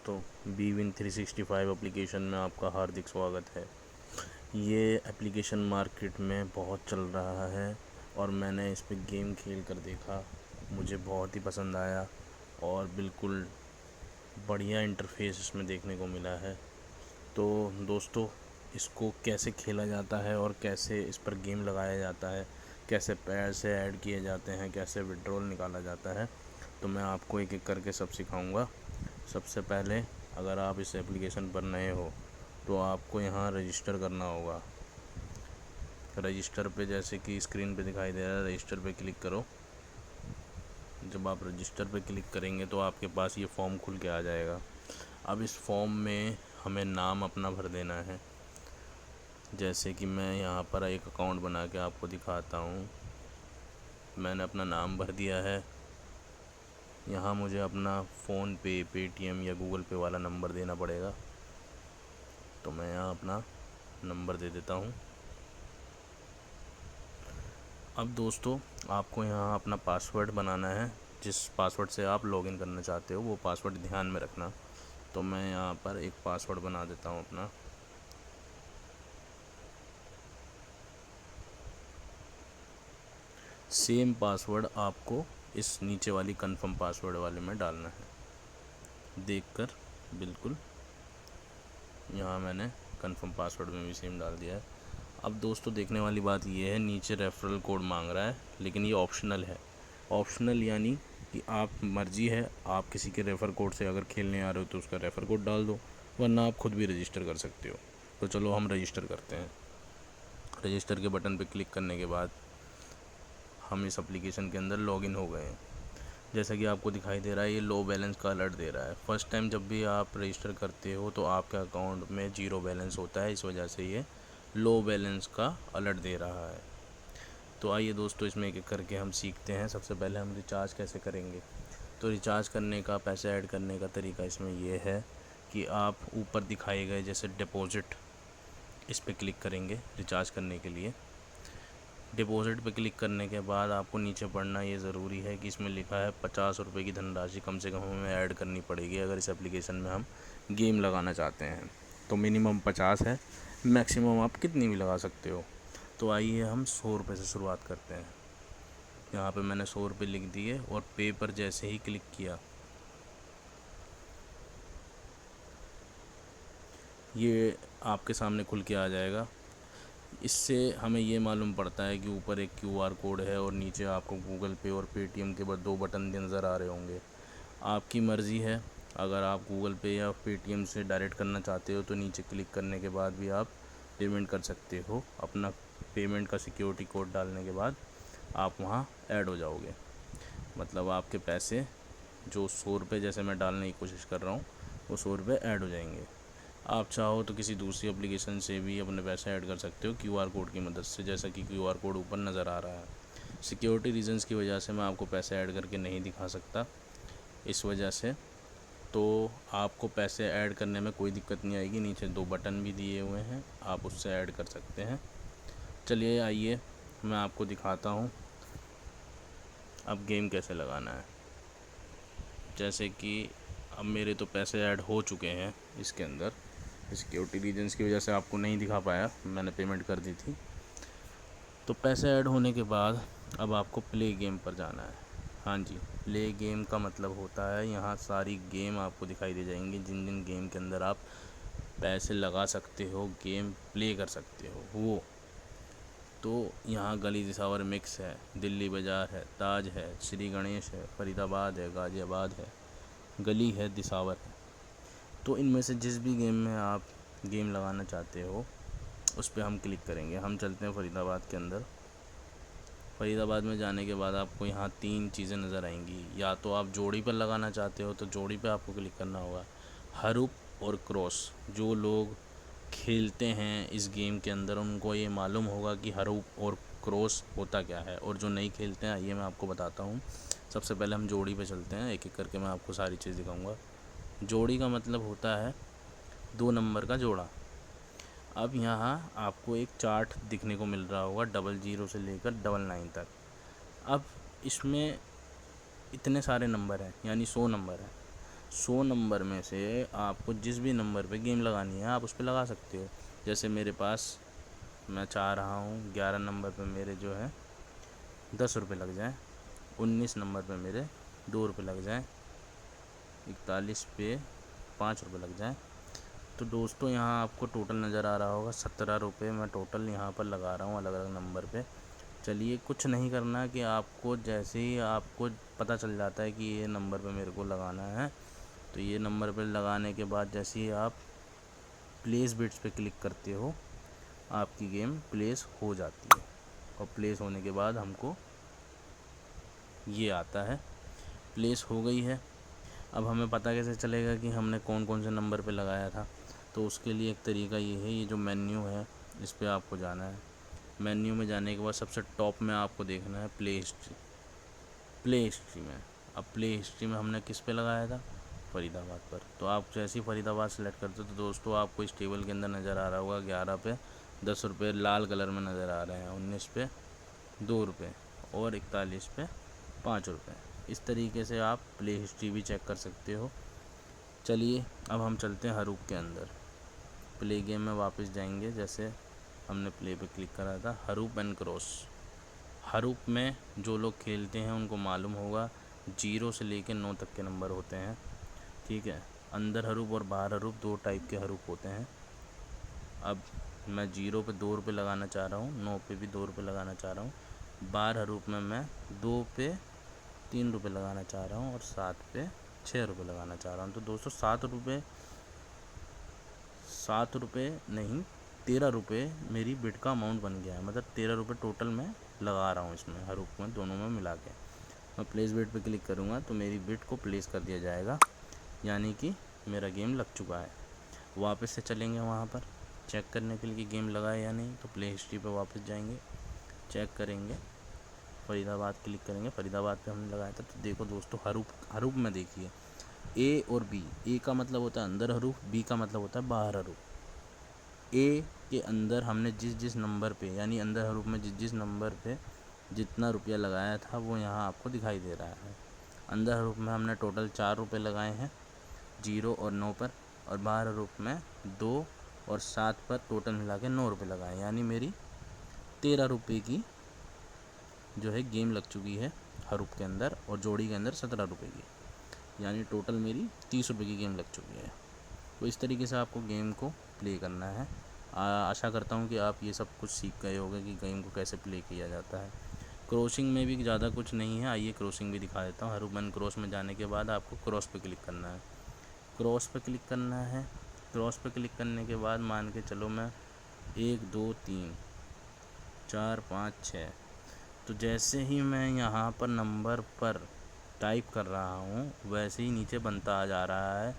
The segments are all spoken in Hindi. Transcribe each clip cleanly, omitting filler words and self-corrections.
दोस्तों, BWin365 एप्लीकेशन में आपका हार्दिक स्वागत है। ये एप्लीकेशन मार्केट में बहुत चल रहा है और मैंने इस पे गेम खेल कर देखा, मुझे बहुत ही पसंद आया और बिल्कुल बढ़िया इंटरफेस इसमें देखने को मिला है। तो दोस्तों, इसको कैसे खेला जाता है और कैसे इस पर गेम लगाया जाता है, कैसे पैसे ऐड किए जाते हैं, कैसे विड्रॉल निकाला जाता है, तो मैं आपको एक एक करके सब सिखाऊंगा। सबसे पहले अगर आप इस एप्लीकेशन पर नए हो तो आपको यहाँ रजिस्टर करना होगा। रजिस्टर पे जैसे कि स्क्रीन पे दिखाई दे रहा है, रजिस्टर पे क्लिक करो। जब आप रजिस्टर पे क्लिक करेंगे तो आपके पास ये फॉर्म खुल के आ जाएगा। अब इस फॉर्म में हमें नाम अपना भर देना है। जैसे कि मैं यहाँ पर एक अकाउंट बना के आपको दिखाता हूँ। मैंने अपना नाम भर दिया है। यहाँ मुझे अपना फ़ोनपे, पेटीएम या गूगल पे वाला नंबर देना पड़ेगा, तो मैं यहाँ अपना नंबर दे देता हूँ। अब दोस्तों, आपको यहाँ अपना पासवर्ड बनाना है। जिस पासवर्ड से आप लॉगिन करना चाहते हो वो पासवर्ड ध्यान में रखना। तो मैं यहाँ पर एक पासवर्ड बना देता हूँ अपना। सेम पासवर्ड आपको इस नीचे वाली कंफर्म पासवर्ड वाले में डालना है। देखकर बिल्कुल यहाँ मैंने कंफर्म पासवर्ड में भी सेम डाल दिया है। अब दोस्तों, देखने वाली बात ये है, नीचे रेफरल कोड मांग रहा है, लेकिन ये ऑप्शनल है। ऑप्शनल यानी कि आप मर्जी है, आप किसी के रेफ़र कोड से अगर खेलने आ रहे हो तो उसका रेफ़र कोड डाल दो, वरना आप खुद भी रजिस्टर कर सकते हो। तो चलो हम रजिस्टर करते हैं। रजिस्टर के बटन पर क्लिक करने के बाद हम इस एप्लीकेशन के अंदर लॉगिन हो गए हैं। जैसा कि आपको दिखाई दे रहा है, ये लो बैलेंस का अलर्ट दे रहा है। फर्स्ट टाइम जब भी आप रजिस्टर करते हो तो आपके अकाउंट में ज़ीरो बैलेंस होता है, इस वजह से ये लो बैलेंस का अलर्ट दे रहा है। तो आइए दोस्तों, इसमें एक एक करके हम सीखते हैं। सबसे पहले हम रिचार्ज कैसे करेंगे। तो रिचार्ज करने का, पैसे ऐड करने का तरीका इसमें ये है कि आप ऊपर दिखाए गए जैसे डिपॉज़िट, इस पर क्लिक करेंगे रिचार्ज करने के लिए। डिपॉज़िट पे क्लिक करने के बाद आपको नीचे पढ़ना ये ज़रूरी है कि इसमें लिखा है 50 रुपये की धनराशि कम से कम हमें ऐड करनी पड़ेगी अगर इस एप्लीकेशन में हम गेम लगाना चाहते हैं। तो मिनिमम 50 है, मैक्सिमम आप कितनी भी लगा सकते हो। तो आइए हम 100 रुपये से शुरुआत करते हैं। यहाँ पे मैंने 100 रुपये लिख दिए और पे पर जैसे ही क्लिक किया, ये आपके सामने खुल के आ जाएगा। इससे हमें ये मालूम पड़ता है कि ऊपर एक QR कोड है और नीचे आपको गूगल पे और पेटीएम के बाद 2 बटन नज़र आ रहे होंगे। आपकी मर्ज़ी है, अगर आप गूगल पे या पेटीएम से डायरेक्ट करना चाहते हो तो नीचे क्लिक करने के बाद भी आप पेमेंट कर सकते हो। अपना पेमेंट का सिक्योरिटी कोड डालने के बाद आप वहाँ ऐड हो जाओगे। मतलब आपके पैसे जो 100 रुपये जैसे मैं डालने की कोशिश कर रहा हूँ, वो 100 रुपये ऐड हो जाएंगे। आप चाहो तो किसी दूसरी एप्लीकेशन से भी अपने पैसे ऐड कर सकते हो QR कोड की मदद से, जैसा कि QR कोड ऊपर नज़र आ रहा है। सिक्योरिटी रीज़न्स की वजह से मैं आपको पैसे ऐड करके नहीं दिखा सकता, इस वजह से तो आपको पैसे ऐड करने में कोई दिक्कत नहीं आएगी। नीचे 2 बटन भी दिए हुए हैं, आप उससे ऐड कर सकते हैं। चलिए आइए मैं आपको दिखाता हूँ अब गेम कैसे लगाना है। जैसे कि अब मेरे तो पैसे ऐड हो चुके हैं इसके अंदर, सिक्योरिटी रीजन्स की वजह से आपको नहीं दिखा पाया, मैंने पेमेंट कर दी थी। तो पैसे ऐड होने के बाद अब आपको प्ले गेम पर जाना है। हाँ जी, प्ले गेम का मतलब होता है यहाँ सारी गेम आपको दिखाई दे जाएंगी, जिन जिन गेम के अंदर आप पैसे लगा सकते हो, गेम प्ले कर सकते हो वो। तो यहाँ गली दिसावर मिक्स है, दिल्ली बाज़ार है, ताज है, श्री गणेश है, फरीदाबाद है, गाज़ियाबाद है, गली है, दिसावर है। तो इनमें से जिस भी गेम में आप गेम लगाना चाहते हो उस पर हम क्लिक करेंगे। हम चलते हैं फरीदाबाद के अंदर। फरीदाबाद में जाने के बाद आपको यहाँ 3 चीज़ें नज़र आएंगी। या तो आप जोड़ी पर लगाना चाहते हो तो जोड़ी पे आपको क्लिक करना होगा। हरूप और क्रॉस, जो लोग खेलते हैं इस गेम के अंदर उनको ये मालूम होगा कि हरूप और क्रॉस होता क्या है, और जो नहीं खेलते हैं आइए मैं आपको बताता हूँ। सबसे पहले हम जोड़ी पे चलते हैं, एक एक करके मैं आपको सारी चीज़ दिखाऊंगा। जोड़ी का मतलब होता है 2 नंबर का जोड़ा। अब यहाँ आपको एक चार्ट दिखने को मिल रहा होगा 00 से लेकर 99 तक। अब इसमें इतने सारे नंबर हैं, यानी 100 नंबर हैं। 100 नंबर में से आपको जिस भी नंबर पे गेम लगानी है आप उस पर लगा सकते हो। जैसे मेरे पास, मैं चाह रहा हूँ 11 नंबर पे मेरे जो है 10 रुपये लग जाएँ, 19 नंबर पे मेरे 2 रुपये लग जाएँ, 41 पे 5 रुपये लग जाएँ। तो दोस्तों यहाँ आपको टोटल नज़र आ रहा होगा 17 रुपये मैं टोटल यहाँ पर लगा रहा हूँ अलग अलग नंबर पे। चलिए, कुछ नहीं करना कि आपको जैसे ही आपको पता चल जाता है कि ये नंबर पे मेरे को लगाना है, तो ये नंबर पे लगाने के बाद जैसे ही आप प्लेस बिट्स पे क्लिक करते हो आपकी गेम प्लेस हो जाती है। और प्लेस होने के बाद हमको ये आता है प्लेस हो गई है। अब हमें पता कैसे चलेगा कि हमने कौन कौन से नंबर पे लगाया था? तो उसके लिए एक तरीका ये है, ये जो मेन्यू है इस पर आपको जाना है। मेन्यू में जाने के बाद सबसे टॉप में आपको देखना है प्ले हिस्ट्री। प्ले हिस्ट्री में, अब प्ले हिस्ट्री में हमने किस पे लगाया था? फरीदाबाद पर। तो आप जैसे ही फरीदाबाद सेलेक्ट करते हो तो दोस्तों आपको इस टेबल के अंदर नज़र आ रहा होगा 11 पे 10 रुपये लाल कलर में नज़र आ रहे हैं, 19 पे 2 रुपये और 41 पे 5 रुपये। इस तरीके से आप प्ले हिस्ट्री भी चेक कर सकते हो। चलिए अब हम चलते हैं हरूप के अंदर। प्ले गेम में वापस जाएंगे, जैसे हमने प्ले पे क्लिक करा था। हरूप एंड क्रॉस, हरूप में जो लोग खेलते हैं उनको मालूम होगा 0 से लेकर 9 तक के नंबर होते हैं, ठीक है। अंदर हरूप और बाहर हरूप 2 टाइप के हरूप होते हैं। अब मैं 0 पे 2 रुपये लगाना चाह रहा हूँ, 9 पे भी 2 रुपये लगाना चाह रहा हूँ। बाहर हरूप में मैं 2 पे 3 रुपये लगाना चाह रहा हूँ और 7 पे 6 रुपये लगाना चाह रहा हूँ। तो दोस्तों 7 रुपये नहीं 13 रुपये मेरी बिट का अमाउंट बन गया है। मतलब 13 रुपये टोटल मैं लगा रहा हूँ इसमें, हरूप में दोनों में मिला के। मैं प्लेस बिट पे क्लिक करूँगा तो मेरी बिट को प्लेस कर दिया जाएगा, यानी कि मेरा गेम लग चुका है। वापस से चलेंगे वहाँ पर चेक करने के लिए कि गेम लगा है या नहीं। तो प्ले हिस्ट्री पे वापस जाएंगे, चेक करेंगे, फरीदाबाद क्लिक करेंगे। फरीदाबाद पे हमने लगाया था। तो देखो दोस्तों हरूप में देखिए ए और बी। ए का मतलब होता है अंदर हरूप, बी का मतलब होता है बाहर हरूप। ए के अंदर हमने जिस जिस नंबर पे, यानी अंदर हरूप में जिस जिस नंबर पे जितना रुपया लगाया था वो यहाँ आपको दिखाई दे रहा है। अंदर हरूप में हमने टोटल 4 रुपये लगाए हैं 0 और 9 पर, और बाहर हरूप में 2 और 7 पर टोटल मिला के 9 रुपये लगाए, यानी मेरी 13 रुपये की जो है गेम लग चुकी है हरूप के अंदर, और जोड़ी के अंदर 17 रुपये की, यानी टोटल मेरी 30 रुपये की गेम लग चुकी है। तो इस तरीके से आपको गेम को प्ले करना है। आशा करता हूँ कि आप ये सब कुछ सीख गए होंगे कि गेम को कैसे प्ले किया जाता है। क्रॉसिंग में भी ज़्यादा कुछ नहीं है, आइए क्रॉसिंग भी दिखा देता हूँ। हरूप एंड क्रॉस में जाने के बाद आपको क्रॉस पे क्लिक करना है। क्रॉस पे क्लिक करना है। क्रॉस पे क्लिक करने के बाद मान के चलो मैं 1 2 3 4 5 6, तो जैसे ही मैं यहाँ पर नंबर पर टाइप कर रहा हूँ वैसे ही नीचे बनता आ जा रहा है।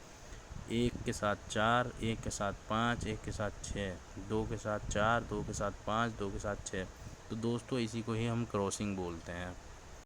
1 के साथ 4, 1 के साथ 5, 1 के साथ 6, 2 के साथ 4, 2 के साथ 5, 2 के साथ 6। तो दोस्तों इसी को ही हम क्रॉसिंग बोलते हैं।